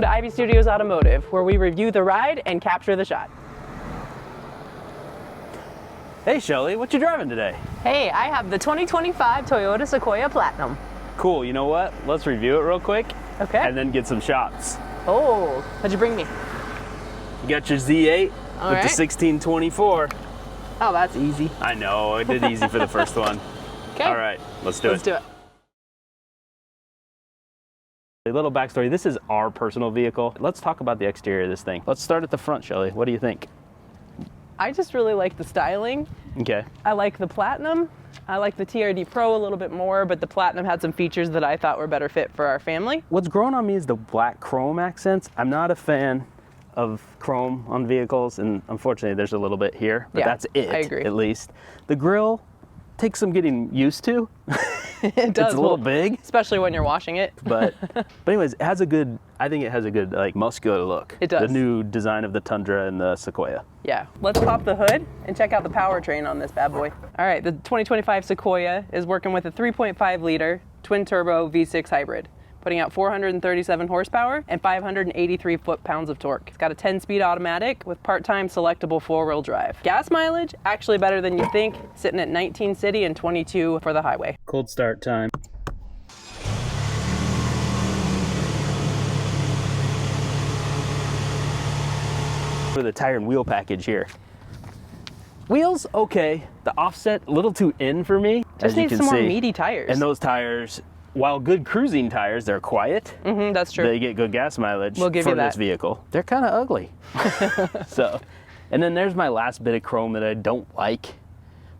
To Ivy Studios Automotive, where we review the ride and capture the shot. Hey Shelly, what you driving today? Hey, I have the 2025 Toyota Sequoia Platinum. Cool, you know what? Let's review it real quick. Okay. And then get some shots. Oh, what'd you bring me? You got your Z8 All with right. the 1624. Oh, that's easy. I know, I did easy for the first one. Okay. All right, let's do it. Let's do it. A little backstory, this is our personal vehicle. Let's talk about the exterior of this thing. Let's start at the front, Shelly. What do you think? I just really like the styling. Okay. I like the Platinum. I like the TRD Pro a little bit more, but the Platinum had some features that I thought were better fit for our family. What's growing on me is the black chrome accents. I'm not a fan of chrome on vehicles, and unfortunately there's a little bit here, but Yeah, that's it, I agree. at least. The grille takes some getting used to. It does. It's a little big. Especially when you're washing it. But anyways, it has a good, I think it has a good like muscular look. It does. The new design of the Tundra and the Sequoia. Yeah, let's pop the hood and check out the powertrain on this bad boy. All right, the 2025 Sequoia is working with a 3.5 liter twin turbo V6 hybrid, putting out 437 horsepower and 583 foot-pounds of torque. It's got a 10-speed automatic with part-time selectable four-wheel drive. Gas mileage, actually better than you think, sitting at 19 city and 22 for the highway. Cold start time. For the tire and wheel package here. Wheels, okay. The offset, a little too in for me. Just as you needs can some more see. meaty tires. And those tires, while good cruising tires, they're quiet. That's true. They get good gas mileage We'll give for you that. this vehicle. They're kind of ugly. So, and then there's my last bit of chrome that I don't like.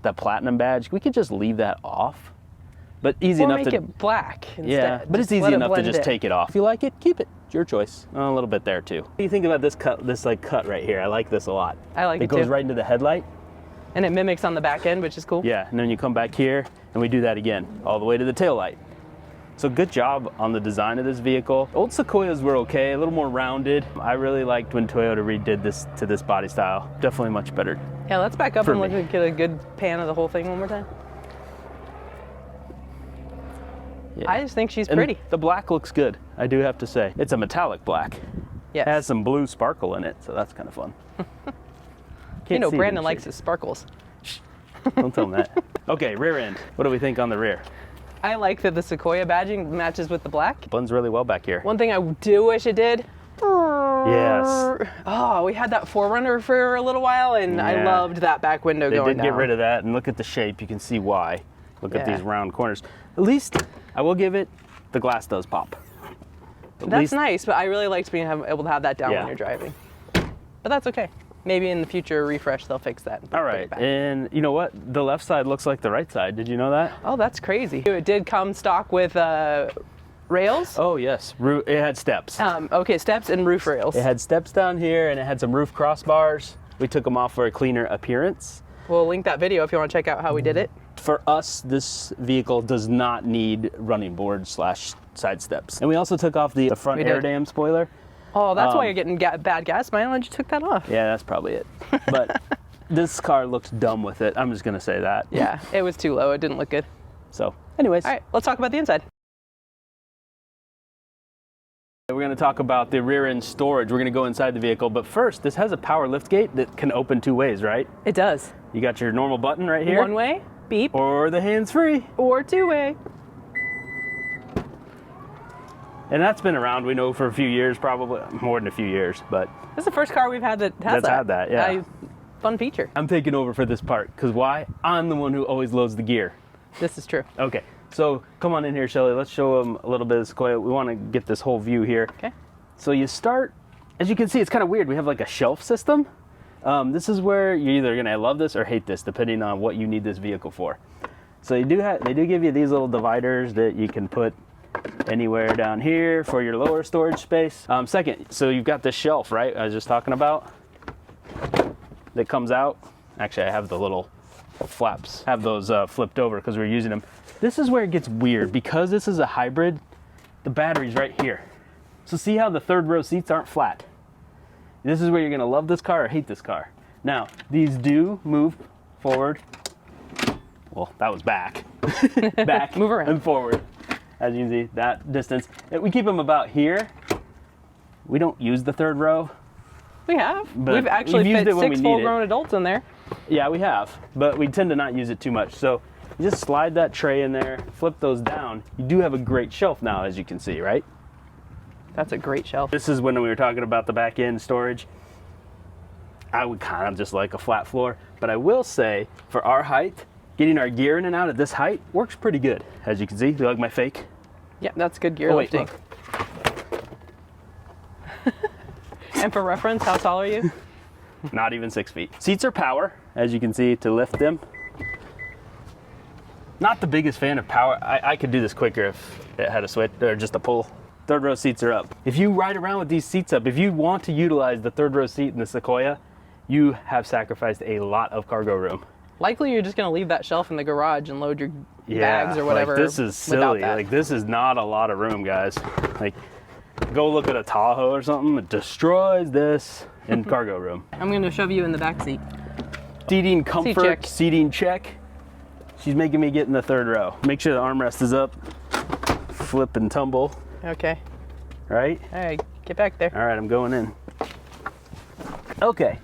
That Platinum badge. We could just leave that off. But easy or enough make to it black instead. yeah, but it's Just easy let it enough to blend just in. take it off. If you like it, keep it. It's your choice. A little bit there too. What do you think about this cut? This like cut right here. I like this a lot. I like it It goes too. right into the headlight. And it mimics on the back end, which is cool. Yeah, and then you come back here and we do that again, all the way to the tail light. So good job on the design of this vehicle. Old Sequoias were okay, a little more rounded. I really liked when Toyota redid this to this body style. Definitely much better. Yeah, let's back up For and me. look at get a good pan of the whole thing one more time. Yeah. I just think she's And pretty. the black looks good, I do have to say. It's a metallic black. Yes. It has some blue sparkle in it, so that's kind of fun. You Can't know, see it in Brandon the likes shade. his sparkles. Don't tell him that. Okay, rear end. What do we think on the rear? I like that the Sequoia badging matches with the black. Blends really well back here. One thing I do wish it did. Yes. Oh, we had that 4Runner for a little while, and I Yeah. loved that back window They going did get down. rid of that, and look at the shape. You can see why. Look at Yeah. these round corners. At least, I will give it, the glass does pop. At That's least, nice, but I really liked being able to have that down Yeah. when you're driving. But that's okay. Maybe in the future refresh they'll fix that. and All put it right, back. and you know what? The left side looks like the right side. Did you know that? Oh, that's crazy. It did come stock with rails. Oh yes, it had steps. Okay, steps and roof rails. It had steps down here, and it had some roof crossbars. We took them off for a cleaner appearance. We'll link that video if you want to check out how we did it. For us, this vehicle does not need running boards / side steps. And we also took off the front We air did. dam spoiler. Oh, that's why you're getting bad gas mileage. You took that off. Yeah, that's probably it. But this car looked dumb with it. I'm just gonna say that. Yeah, it was too low. It didn't look good. So, anyways, All right, let's talk about the inside. we're gonna talk about the rear end storage. We're gonna go inside the vehicle, but first, this has a power lift gate that can open two ways, right? It does. You got your normal button right here, One way, beep, or the hands-free. or two way. And that's been around, we know, for a few years, probably more than a few years, but This is the first car we've had that has That's had that, yeah. Fun feature. I'm taking over for this part, because why? I'm the one who always loads the gear. This is true. Okay, so come on in here, Shelly. Let's show them a little bit of Sequoia. We want to get this whole view here. Okay. So you start, as you can see, it's kind of weird. We have like a shelf system. This is where you're either going to love this or hate this, depending on what you need this vehicle for. So they do give you these little dividers that you can put anywhere down here for your lower storage space. Second, so you've got this shelf, right? I was just talking about that comes out. Actually, I have the little flaps, have those flipped over because we're using them. This is where it gets weird because this is a hybrid. The battery's right here. So see how the third row seats aren't flat. This is where you're gonna love this car or hate this car. Now, these do move forward. Well, that was back. Back Move around. and forward. As you can see, that distance. We keep them about here. We don't use the third row. We have. But We've actually we've used fit it when we 6 need full-grown adults in there. Yeah, we have, but we tend to not use it too much. So you just slide that tray in there, flip those down. You do have a great shelf now, as you can see, right? That's a great shelf. This is when we were talking about the back end storage. I would kind of just like a flat floor, but I will say for our height, getting our gear in and out at this height works pretty good. As you can see, do you like my fake? Yeah, that's good gear wait, lifting. And for reference, how tall are you? Not even 6 feet. Seats are power, as you can see, to lift them. Not the biggest fan of power. I could do this quicker if it had a switch or just a pull. Third row seats are up. If you ride around with these seats up, if you want to utilize the third row seat in the Sequoia, you have sacrificed a lot of cargo room. Likely you're just gonna leave that shelf in the garage and load your bags or whatever. Like this is silly. Like this is not a lot of room, guys. Like go look at a Tahoe or something. It destroys this in cargo room. I'm gonna shove you in the back seat. Seating comfort, seating check. She's making me get in the third row. Make sure the armrest is up. Flip and tumble. Okay. Right? All right, get back there. All right, I'm going in. Okay.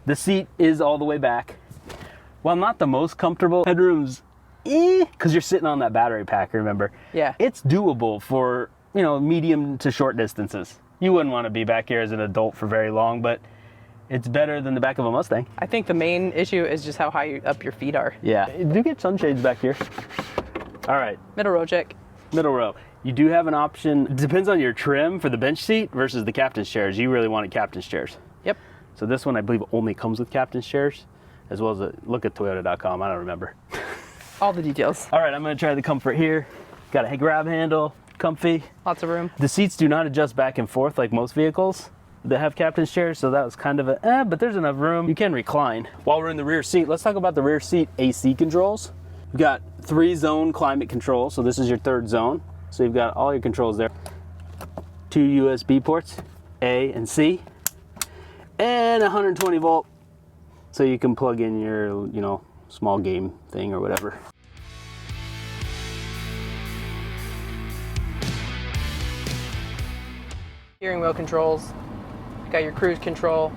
The seat is all the way back. While not the most comfortable, headroom's because you're sitting on that battery pack, remember? Yeah. It's doable for, you know, medium to short distances. You wouldn't want to be back here as an adult for very long, but it's better than the back of a Mustang. I think the main issue is just how high up your feet are. Yeah. Do get sunshades back here. All right. Middle row check. Middle row. You do have an option. It depends on your trim for the bench seat versus the captain's chairs. You really wanted captain's chairs. Yep. So this one, I believe, only comes with captain's chairs, as well as look at Toyota.com. I don't remember. All the details. All right, I'm going to try the comfort here. Got a grab handle, comfy. Lots of room. The seats do not adjust back and forth like most vehicles that have captain's chairs, so that was kind of a but there's enough room. You can recline. While we're in the rear seat, let's talk about the rear seat AC controls. We've got 3-zone climate control, so this is your third zone. So you've got all your controls there. 2 USB ports, A and C, and 120 volt, so you can plug in your, you know, small game thing or whatever. Steering wheel controls. Got your cruise control.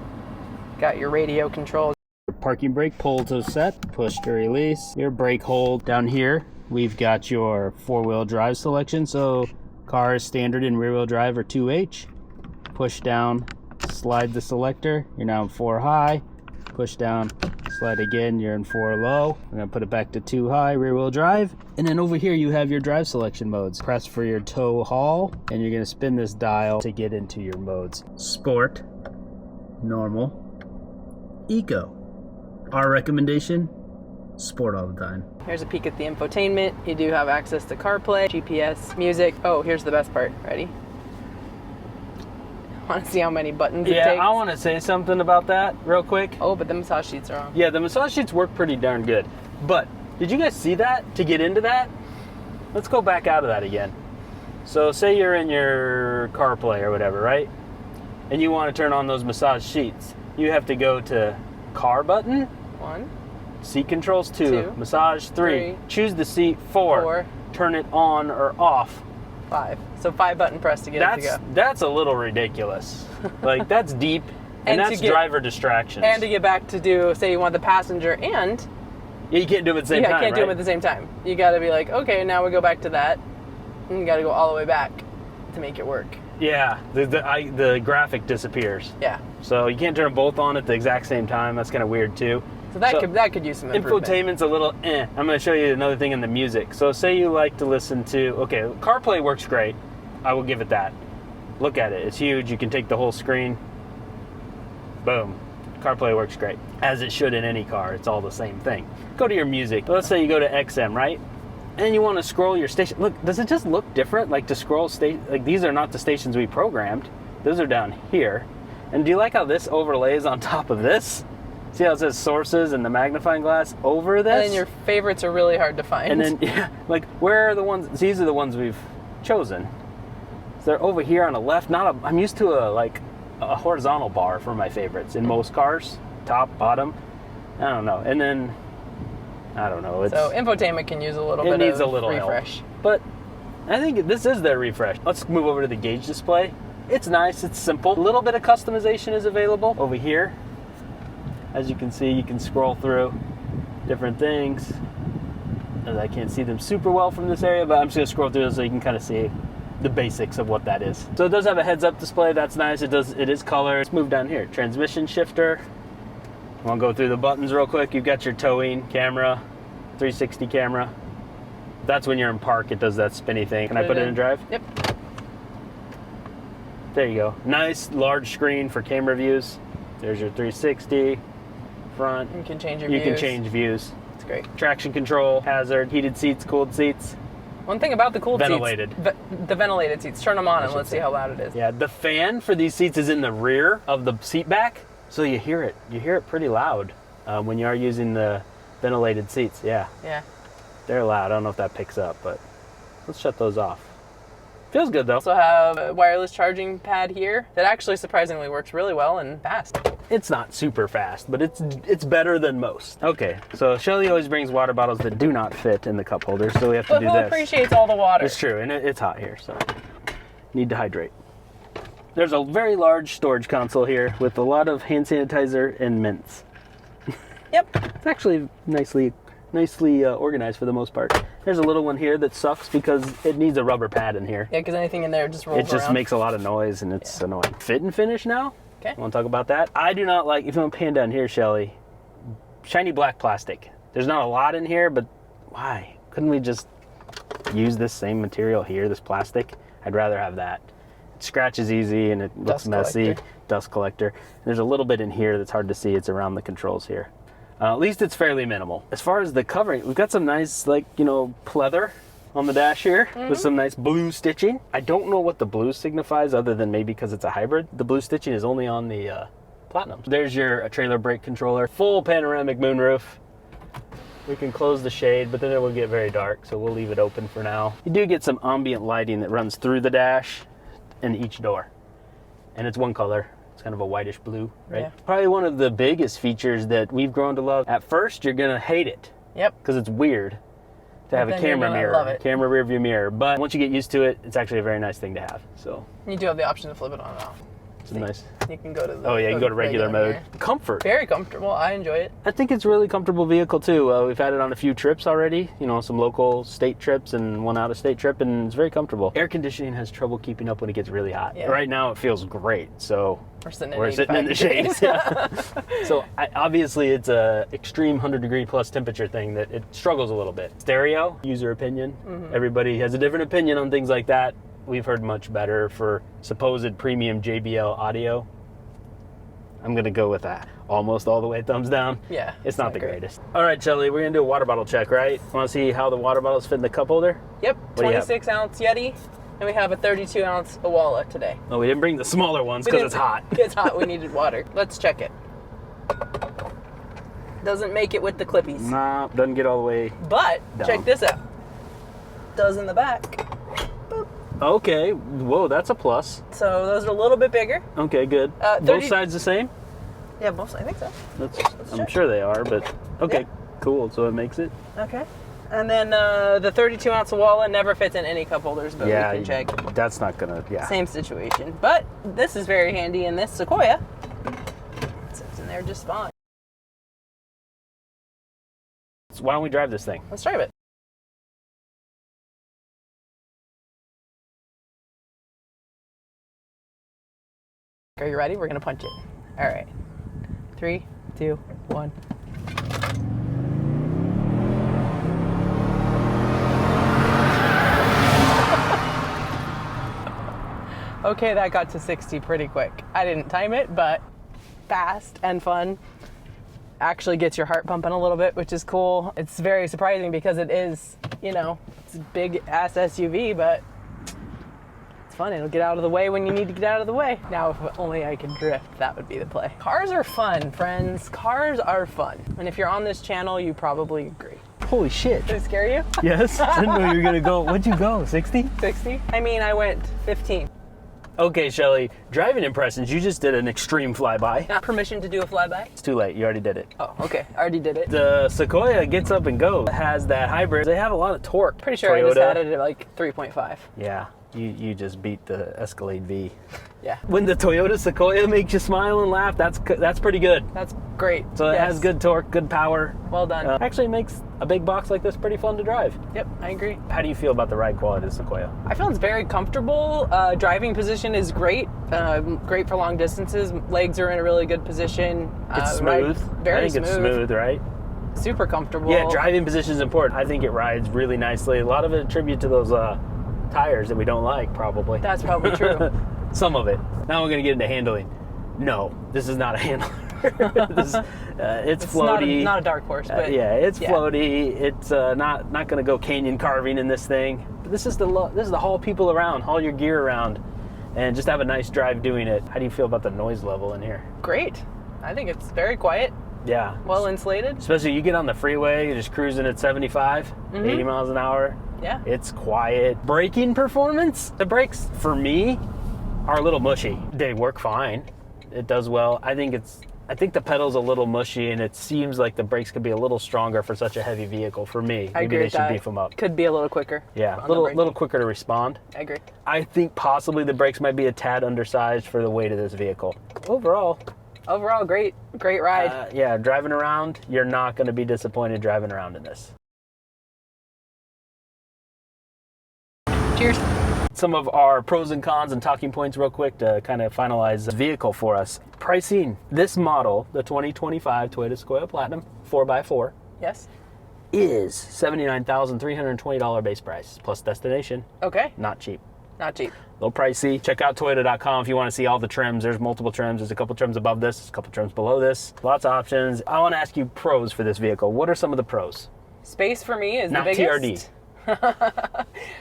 Got your radio control. Parking brake pull to set, push to release. Your brake hold down here. We've got your 4-wheel drive selection. So cars standard and rear wheel drive are 2H. Push down, slide the selector. You're now in 4 high. Push down, slide again, you're in 4 low. I'm gonna put it back to 2 high, rear wheel drive. And then over here you have your drive selection modes. Press for your tow haul, and you're gonna spin this dial to get into your modes. Sport, normal, eco. Our recommendation, sport all the time. Here's a peek at the infotainment. You do have access to CarPlay, GPS, music. Oh, here's the best part. Ready? Want to see how many buttons it takes? Yeah, I want to say something about that real quick. Oh, but the massage sheets are on. Yeah, the massage sheets work pretty darn good. But did you guys see that? To get into that, let's go back out of that again. So say you're in your CarPlay or whatever, right? And you want to turn on those massage sheets. You have to go to car button, 1, seat controls 2, 2, massage 3, choose the seat 4, turn it on or off. 5. So 5 button press to get it to go. That's a little ridiculous. Like, that's deep, and that's driver distractions. And to get back to do, say you want the passenger and... Yeah, you can't do it at the same time, Yeah, you can't do them right? at the same time. You gotta be like, okay, now we go back to that. And you gotta go all the way back to make it work. Yeah, the graphic disappears. Yeah. So you can't turn them both on at the exact same time. That's kind of weird too. So that could use some improvement. Infotainment's a little I'm going to show you another thing in the music. So say you like to listen to, okay, CarPlay works great. I will give it that. Look at it. It's huge. You can take the whole screen. Boom. CarPlay works great. As it should in any car. It's all the same thing. Go to your music. Let's say you go to XM, right? And you want to scroll your station. Look, does it just look different? Like to scroll like these are not the stations we programmed. Those are down here. And do you like how this overlays on top of this? See how it says sources and the magnifying glass over this? And then your favorites are really hard to find. And then, yeah, like where are the ones? These are the ones we've chosen. So they're over here on the left. I'm used to a horizontal bar for my favorites in most cars, top, bottom. I don't know. And then I don't know. So infotainment can use a little bit of refresh. Help. But I think this is their refresh. Let's move over to the gauge display. It's nice, it's simple. A little bit of customization is available over here. As you can see, you can scroll through different things. As I can't see them super well from this area, but I'm just gonna scroll through so you can kind of see the basics of what that is. So it does have a heads-up display, that's nice. It is color. Let's move down here. Transmission shifter. I want to go through the buttons real quick. You've got your towing camera, 360 camera. That's when you're in park, it does that spinny thing. Can I put it in drive? Yep. There you go. Nice large screen for camera views. There's your 360 front. You can change your views. You can change views. It's great. Traction control, hazard, heated seats, cooled seats. One thing about the cooled Ventilated. seats, the ventilated seats, turn them on and let's see how loud it is. Yeah, the fan for these seats is in the rear of the seat back, so you hear it. You hear it pretty loud when you are using the ventilated seats. Yeah. Yeah. They're loud. I don't know if that picks up, but let's shut those off. Feels good though. Also have a wireless charging pad here that actually surprisingly works really well and fast. It's not super fast, but it's better than most. Okay, so Shelly always brings water bottles that do not fit in the cup holder, so we have to But do who this. appreciates all the water? It's true, and it's hot here, so need to hydrate. There's a very large storage console here with a lot of hand sanitizer and mints. Yep. It's actually nicely organized for the most part. There's a little one here that sucks because it needs a rubber pad in here. Yeah, because anything in there just rolls It just around. makes a lot of noise and it's annoying. Fit and finish now? Okay. Want to talk about that? I do not like, if you want to pan down here, Shelly, shiny black plastic. There's not a lot in here, but why? Couldn't we just use this same material here, this plastic? I'd rather have that. It scratches easy and it looks messy. Dust collector. There's a little bit in here that's hard to see. It's around the controls here. At least it's fairly minimal. As far as the covering, we've got some nice, pleather on the dash here with some nice blue stitching. I don't know what the blue signifies other than maybe because it's a hybrid. The blue stitching is only on the Platinum. There's your trailer brake controller. Full panoramic moonroof. We can close the shade, but then it will get very dark, so we'll leave it open for now. You do get some ambient lighting that runs through the dash and each door. And it's one color. It's kind of a whitish blue, right? Yeah. Probably one of the biggest features that we've grown to love. At first, you're gonna hate it. Yep. Because it's weird to have a camera mirror, love it. camera rear view mirror. But once you get used to it, it's actually a very nice thing to have. So You do have the option to flip it on and off. it's nice. You can go to the Oh yeah, you can go to regular mode. mirror. Comfort. Very comfortable. I enjoy it. I think it's a really comfortable vehicle too. We've had it on a few trips already, some local state trips and one out-of-state trip, and it's very comfortable. Air conditioning has trouble keeping up when it gets really hot. Yeah. Right now it feels great, so We're sitting in the shade. So obviously it's a extreme 100-degree plus temperature thing that it struggles a little bit. Stereo, user opinion. Everybody has a different opinion on things like that. We've heard much better for supposed premium JBL audio. I'm gonna go with that. Almost all the way thumbs down. Yeah. It's not the greatest. All right, Shelly, we're gonna do a water bottle check, right? Want to see how the water bottles fit in the cup holder? Yep. do you have? 26-ounce Yeti. And we have a 32-ounce Awala today. Oh, we didn't bring the smaller ones because it's hot. It's hot. We needed water. Let's check it. Doesn't make it with the clippies. Nah, doesn't get all the way. But down. check this out. Does in the back. Okay, whoa, that's a plus. So those are a little bit bigger. Okay, good. 30 Both sides the same? Yeah, both. I think so. I'm check. sure they are, but okay, Yeah. cool. So it makes it. Okay. And then the 32-ounce Awala never fits in any cup holders, but we can check. That's not gonna. Yeah. Same situation. But this is very handy in this Sequoia. It sits in there just fine. So why don't we drive this thing? Let's drive it. Are you ready? We're gonna punch it. All right. 3, 2, 1. Okay, that got to 60 pretty quick. I didn't time it, but fast and fun. Actually gets your heart pumping a little bit, which is cool. It's very surprising because it is, it's a big ass SUV, but it's fun. It'll get out of the way when you need to get out of the way. Now, if only I could drift, that would be the play. Cars are fun, friends. Cars are fun. And if you're on this channel, you probably agree. Holy shit. Did it scare you? Yes. I didn't know you were gonna go. What'd you go? 60? 60? I mean, I went 15. Okay, Shelly. Driving impressions. You just did an extreme flyby. Not permission to do a flyby? It's too late. You already did it. Oh, okay. I already did it. The Sequoia gets up and goes. It has that hybrid. They have a lot of torque. Pretty sure I just had it at like 3.5. Yeah. you just beat the Escalade V. Yeah. When the Toyota Sequoia makes you smile and laugh, that's pretty good. That's great. So it has good torque, good power. Well done. Actually makes a big box like this pretty fun to drive. Yep, I agree. How do you feel about the ride quality of the Sequoia? I feel it's very comfortable. Driving position is great. Great for long distances. Legs are in a really good position. It's smooth. Very I think it's smooth, right? Super comfortable. Yeah, driving position is important. I think it rides really nicely. A lot of it attribute to those tires that we don't like, probably. That's probably true. Some of it. Now we're going to get into handling. No, this is not a handler. It's floaty. Not a dark horse, but yeah, it's floaty. It's not going to go canyon carving in this thing. But this is to haul people around, haul your gear around, and just have a nice drive doing it. How do you feel about the noise level in here? Great. I think it's very quiet. Yeah. Well insulated. Especially you get on the freeway, you're just cruising at 75, 80 miles an hour. Yeah. It's quiet. Braking performance? The brakes, for me, are a little mushy. They work fine. It does well. I think the pedal's a little mushy, and it seems like the brakes could be a little stronger for such a heavy vehicle. For me, I maybe agree they with should that. beef them up. Could be a little quicker. Yeah, a little quicker to respond. I agree. I think possibly the brakes might be a tad undersized for the weight of this vehicle. Overall, great ride. yeah, driving around, you're not going to be disappointed driving around in this. Cheers. Some of our pros and cons and talking points real quick to kind of finalize the vehicle for us. Pricing. This model, the 2025 Toyota Sequoia Platinum 4x4, Yes. is $79,320 base price plus destination. Okay. Not cheap. Not cheap. A little pricey. Check out Toyota.com if you want to see all the trims. There's multiple trims. There's a couple trims above this, there's a couple trims below this. Lots of options. I want to ask you pros for this vehicle. What are some of the pros? Space for me is Not the biggest. TRD.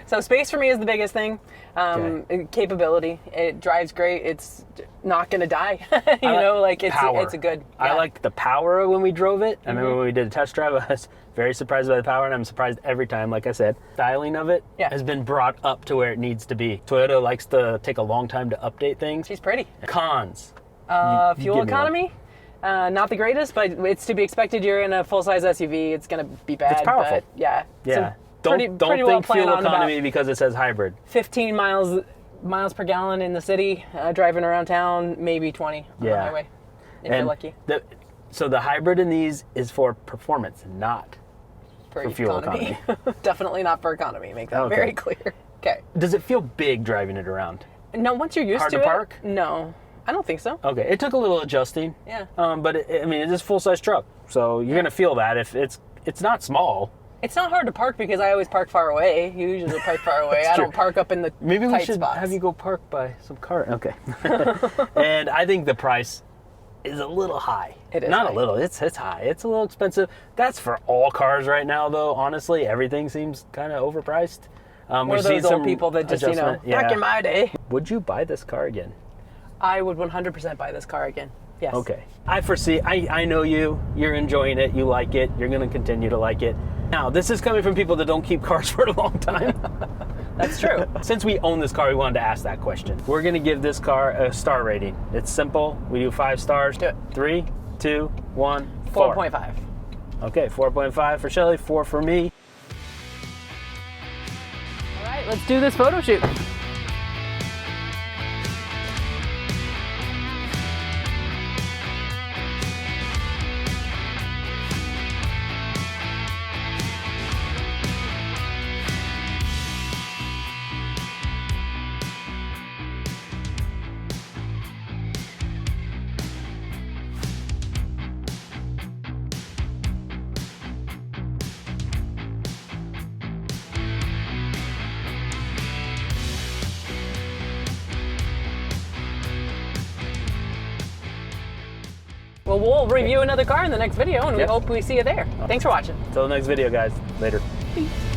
So space for me is the biggest thing. Okay. Capability. It drives great. It's not going to die. It's a good. I liked the power when we drove it. I remember when we did a test drive, I was very surprised by the power, and I'm surprised every time, like I said. Styling of it has been brought up to where it needs to be. Toyota likes to take a long time to update things. She's pretty. Cons. Fuel economy. Not the greatest, but it's to be expected. You're in a full-size SUV. It's going to be bad. It's powerful. But yeah. Yeah. Don't Don't well think fuel on economy because it says hybrid. 15 miles per gallon in the city, driving around town, maybe 20 on the highway, if you're lucky. So the hybrid in these is for performance, not for fuel economy. Definitely not for economy. Make that very clear. Okay. Does it feel big driving it around? No, once you're used Hard to to it. park? No, I don't think so. Okay, it took a little adjusting. Yeah. But it is a full-size truck, so you're gonna feel that. If it's not small. It's not hard to park because I always park far away. You usually park far away. I don't park up in the Maybe we tight should spots. have you go park by some car. Okay. And I think the price is a little high. It is not high. a little. It's high. It's a little expensive. That's for all cars right now, though. Honestly, everything seems kind of overpriced. Or those old people that just back in my day. Would you buy this car again? I would 100% buy this car again. Yes. Okay. I foresee. I know you. You're enjoying it. You like it. You're going to continue to like it. Now, this is coming from people that don't keep cars for a long time. That's true. Since we own this car, we wanted to ask that question. We're going to give this car a star rating. It's simple. We do 5 stars. Do it. 3, 2, 1, 4. 4.5. Okay, 4.5 for Shelly, 4 for me. All right, let's do this photo shoot. Well, we'll review another car in the next video, and we hope we see you there. Thanks for watching. Until the next video, guys. Later. Peace.